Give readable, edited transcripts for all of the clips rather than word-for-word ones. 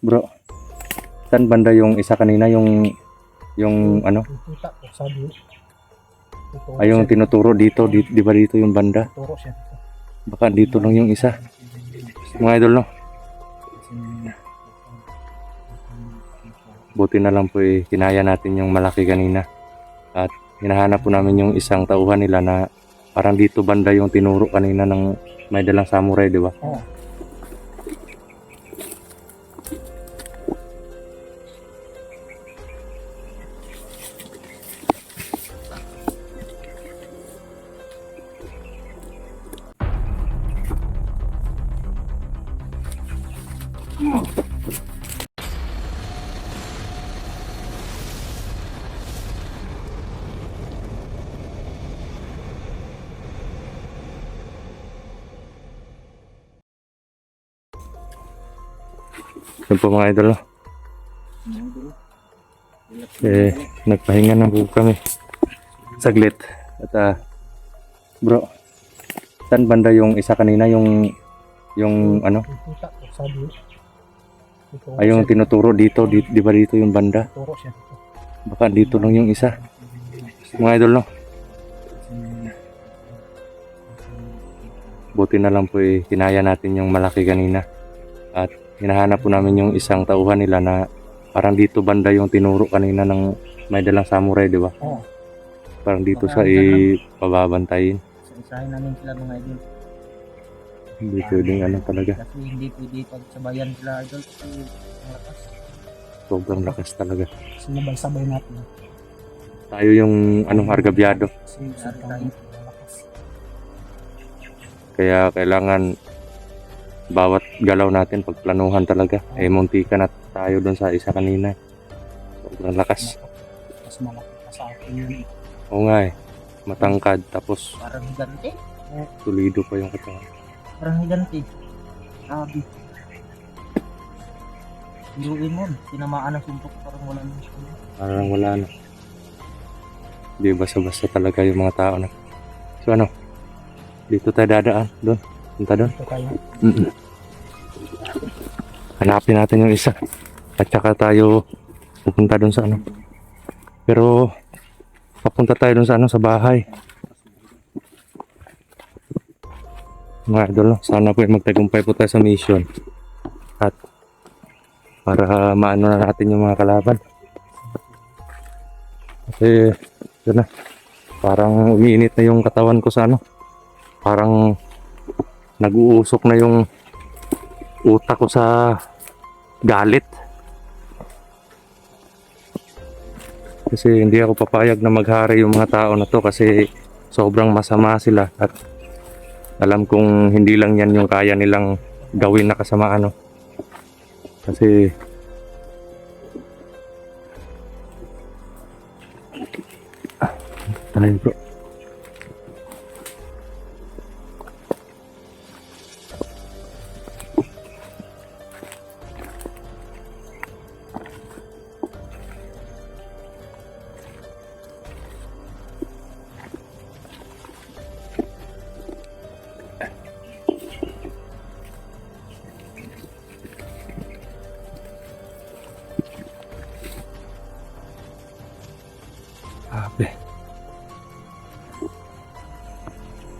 Bro, saan banda yung isa kanina, yung ano? Kita ko, sabi. Ay, yung tinuturo dito, di ba dito yung banda? Turo siya. Baka dito lang yung isa. Mga idol, no? Buti na lang po kinaya natin yung malaki kanina. At hinahanap po namin yung isang tauhan nila na parang dito banda yung tinuro kanina ng may dalang samurai, di ba? Oo. Yun po mga idol, no? Nagpahinga na po kami saglit. At bro, saan banda yung isa kanina, yung ano? Kita ko, sabi. Ay, yung tinuturo dito, di ba dito yung banda? Turo siya. Baka dito lang yung isa. Mga idol, no? Buti na lang po kinaya natin yung malaki kanina. At hinahanap po namin yung isang tauhan nila na parang dito banda yung tinuro kanina ng may dalang samurai, di ba? Oo. Parang dito sa ipababantayin. Isahin namin sila mga idol. Hindi pwedeng ano talaga. Kasi hindi pwede pagsabayan sila idol. Kasi malakas. Sobrang lakas talaga. Sinabay-sabay natin. Tayo yung argabyado. Kasi tayo malakas. Kaya kailangan bawat galaw natin pagplanuhan talaga. Muntika na tayo doon sa isa kanina. Sobrang lakas. Mas malaki pa sa akin yun. Oo nga matangkad tapos Parang higante. tulido pa yung katawan. Parang higante. Sabi. Biruin mo. Tinamaan ang suntok. Parang wala nang suntok. Parang wala na. Di basta-basta talaga yung mga tao na. So ano? Dito tayo dadaan. Doon. Punta doon. Ito tayo. Hanapin natin yung isa. At saka tayo pupunta doon sa ano. Pero papunta tayo doon sa ano, sa bahay. Mga idol, no? Sana po magtagumpay po tayo sa mission. At para maano na natin yung mga kalaban. Kasi yun na. Parang umiinit na yung katawan ko sa ano. Parang nag-uusok na yung utak ko sa galit. Kasi hindi ako papayag na maghari yung mga tao na to kasi sobrang masama sila at alam kong hindi lang yan yung kaya nilang gawin na kasamaan, no? Kasi ano yun, bro? Grabe.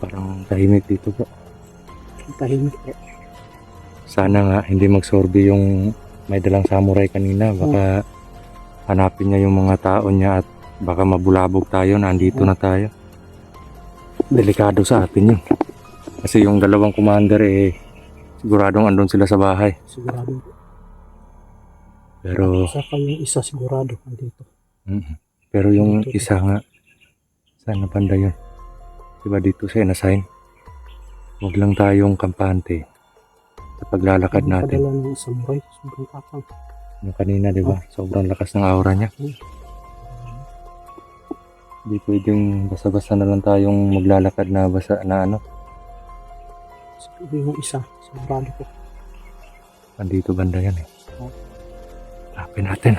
Parang tahimik dito, bro. Tahimik po. Sana nga hindi magsorbe yung may dalang samurai kanina. Baka hanapin niya yung mga tao niya at baka mabulabog tayo. Nandito na tayo. Delikado sa atin yun. Kasi yung dalawang commander siguradong andun sila sa bahay. Sigurado. Pero Saka yung isa sigurado andito. pero yung isa nga, sana banda yun. Diba dito siya na-sign? Huwag lang tayong kampante sa paglalakad natin. Padala ng samurai. Sobrang kapang. Yung kanina, diba? Sobrang lakas ng aura niya. Di pwedeng basta-basta na lang tayong maglalakad na basa na ano. Siguro yung isa. Sigurado ko. Andito banda yan eh. Hanapin natin.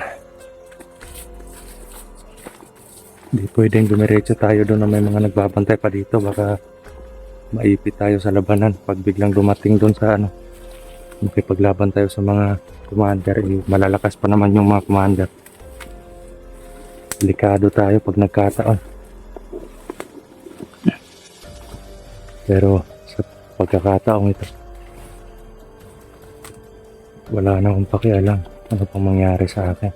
Di pwedeng dumiretso tayo doon na may mga nagbabantay pa dito. Baka maipit tayo sa labanan pag biglang dumating doon sa ano. Makipaglaban tayo sa mga commander, malalakas pa naman yung mga commander. Delikado tayo pag nagkataon. Pero sa pagkakataong ito, wala na akong pakialam ano pang mangyari sa akin.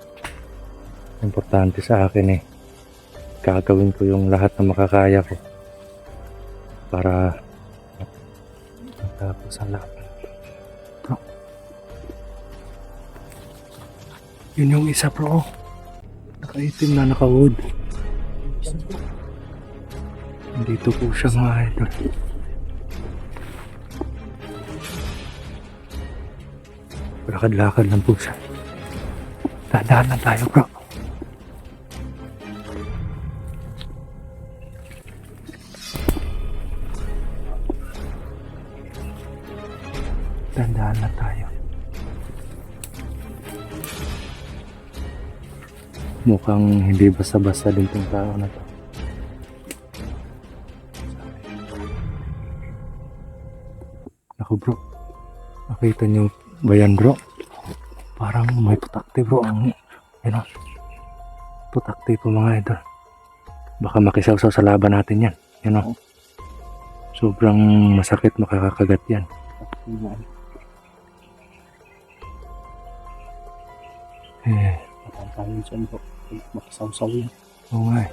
Importante sa akin gagawin ko yung lahat na makakaya ko para matapos ang laban. Bro, yun yung isa bro, nakaitim na naka-wood. Dito po siya mga idol. Lakad-lakad lang po siya. Dadaan lang tayo bro. Tandaan na tayo. Mukhang hindi basta-basta din tong tao na to. Ako bro, nakita niyo ba yan bro? Parang may putakti bro ang putakti po mga idol. Baka makisawsaw sa laban natin yan. Sobrang masakit makakagat yan. Tayo dyan po. Makisawsaw yan. Oo nga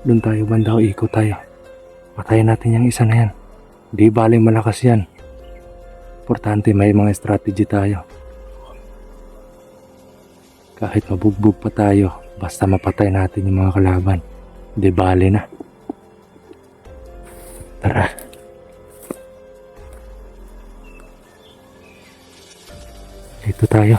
Doon tayo banda o ikot tayo. Patayin natin yung isa na yan. Di baling malakas yan. Importante may mga strategy tayo. Kahit mabugbog pa tayo, basta mapatay natin yung mga kalaban. Di bali na. Tara. Dito tayo.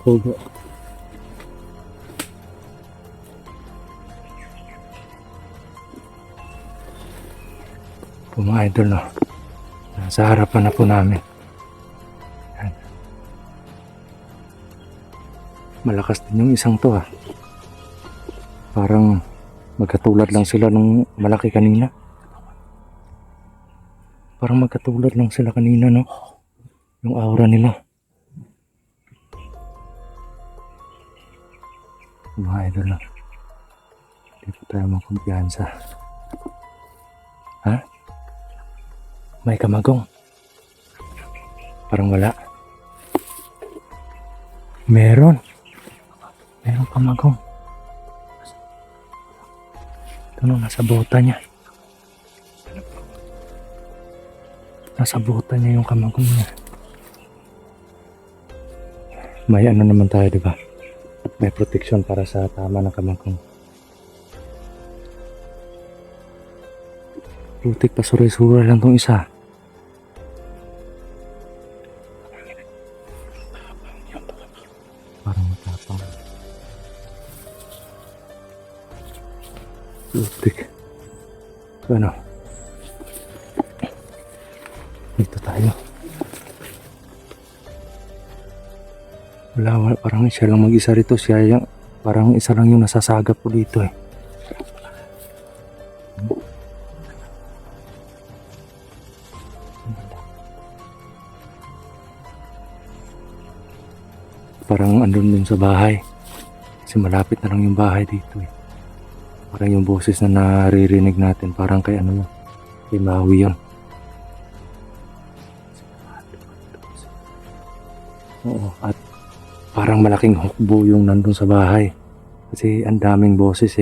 Ako po mga idol nasa harapan na po namin. Yan. Malakas din yung isang to parang magkatulad lang sila nung malaki kanina. Parang magkatulad lang sila kanina yung aura nila. Mga idol hindi po tayo magkumpiyansa. May kamagong. Parang wala. Meron kamagong. Ito nasa bota niya. Nasa bota niya yung kamagong niya. May ano naman tayo, diba? May protection para sa tama ng kamagong. Putik pa suray-suray lang tong isa. Parang matapang. Putik. Ano? Dito tayo. Wala, parang siya lang mag-isa rito. Parang isa lang yung nasasagap po dito Parang andun din sa bahay. Kasi malapit na lang yung bahay dito Parang yung boses na naririnig natin. Parang kay kay Maui yun. Oo, at parang malaking hukbo yung nandun sa bahay. Kasi ang daming boses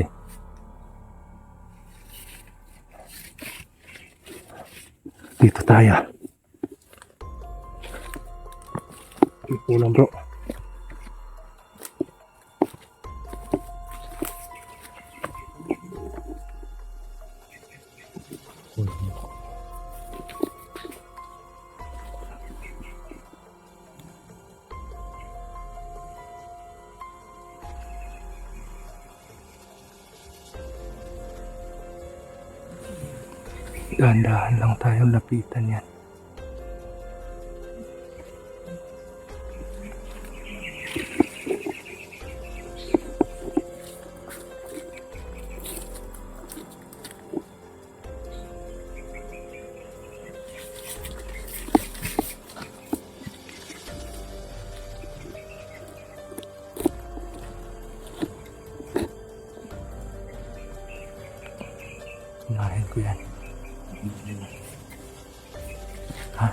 Dito tayo. Ito lang bro. Dahan-dahan lang tayo lapitan yan. Unahin ko yan. Ha?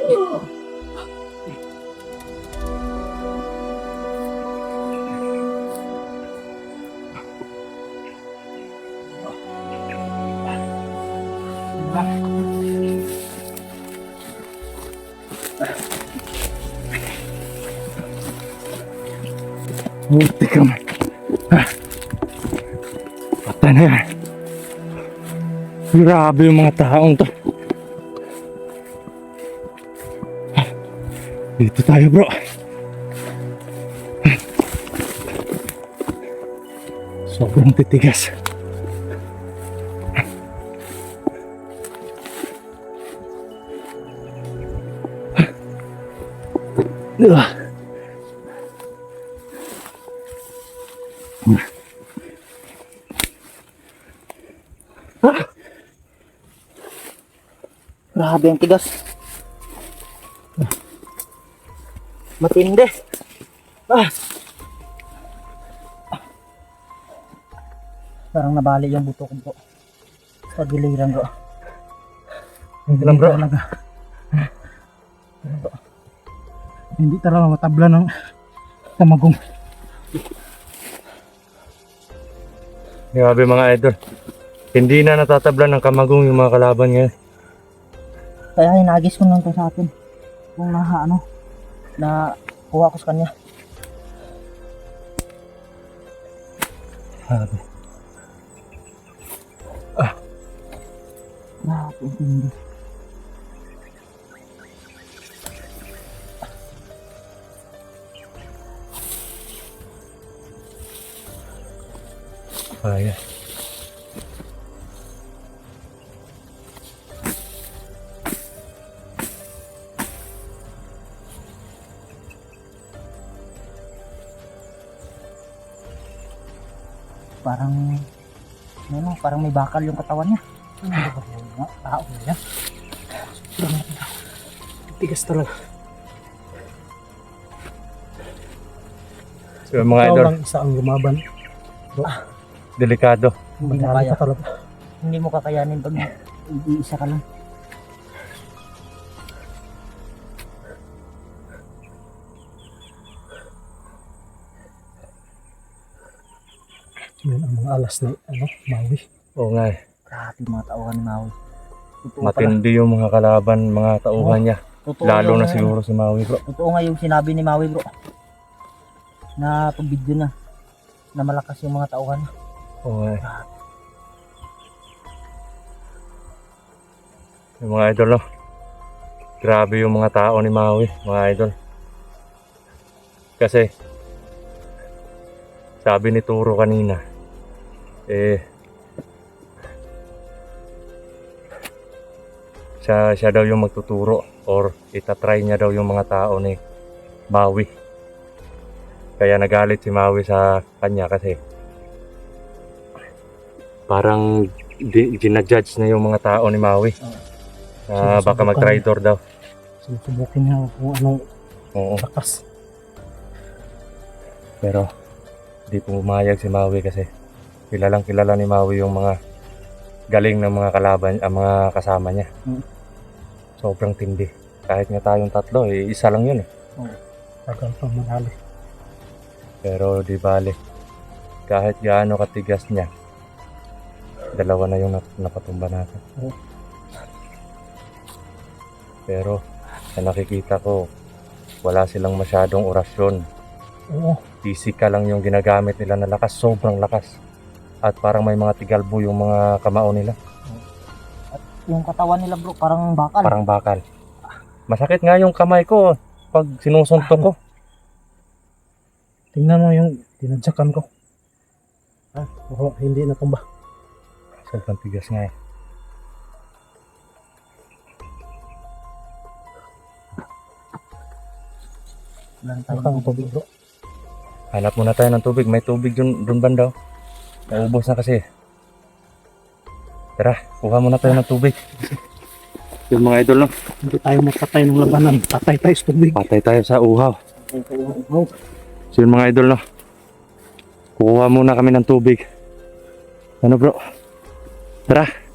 Buti ka man. Patay na yan. Grabe yung mga taong to. Dito tayo bro. Sobrang titigas. Grabe ang tigas. Matindi. Parang nabali yung buto ko po. Sa giliran bro. Hindi lang bro. Hindi talaga matabla ng kamagong. Grabe mga idol. Hindi na natatablan ng kamagong yung mga kalaban ngayon. Kaya hinagis ko lang to sa atin. Kung na kuha ko sa kanya. Grabe. Grabe ang tindi. Kaya. Parang may bakal yung katawan niya. Tao niya. Tigas talaga. So mga Ikaw idol, lang isa ang lumaban. delikado. Hindi mo Madali kaya. ka talaga. Hindi mo kakayanin pag isa ka lang. Yan ang mga alas na Maui. Oo nga eh. Grabe mga tauhan ni Maui. Totoo pala. Matindi yung mga kalaban, mga tauhan niya. Totoo Lalo yung, na siguro si Maui bro. Totoo nga yung sinabi ni Maui bro. Na pag-video na. Na malakas yung mga tauhan. Oo nga eh. Yung mga idol no. Grabe yung mga tao ni Maui, mga idol. Kasi sabi ni Turo kanina, siya daw yung magtuturo or itatry niya daw yung mga tao ni Maui. Kaya nagalit si Maui sa kanya kasi parang ginajudge na yung mga tao ni Maui. Baka mag-traitor daw. Sinusubukin niya kung anong Oo. lakas. Pero di pumayag si Maui kasi kilalang kilala ni Maui yung mga galing ng mga kalaban, ang mga kasama niya. Sobrang tindi. Kahit nga tayong tatlo, isa lang yun eh. Tagal pang manalo. Pero di bale, kahit gaano katigas niya, dalawa na yung napatumba natin. Oo. Pero sa nakikita ko, wala silang masyadong orasyon. Oo. Physical lang yung ginagamit nila na lakas, sobrang lakas. At parang may mga tigalbo yung mga kamao nila. Yung katawan nila bro, parang bakal. Parang bakal. Masakit nga yung kamay ko pag sinusuntok ko. Tingnan mo yung tinadyakan ko. Oo, hindi natumba. Sobrang tigas nga eh. Wala Saka tayong ang tubig bro. Hanap muna tayo ng tubig. May tubig dun banda. Naubos na kasi. Tara, kuha muna tayo ng tubig. Yung mga idol no. Hindi tayo magpatay ng labanan. Patay tayo sa tubig. Patay tayo sa uhaw. Oo. So yung mga idol no. Kuha muna kami ng tubig. Ano bro? Tara.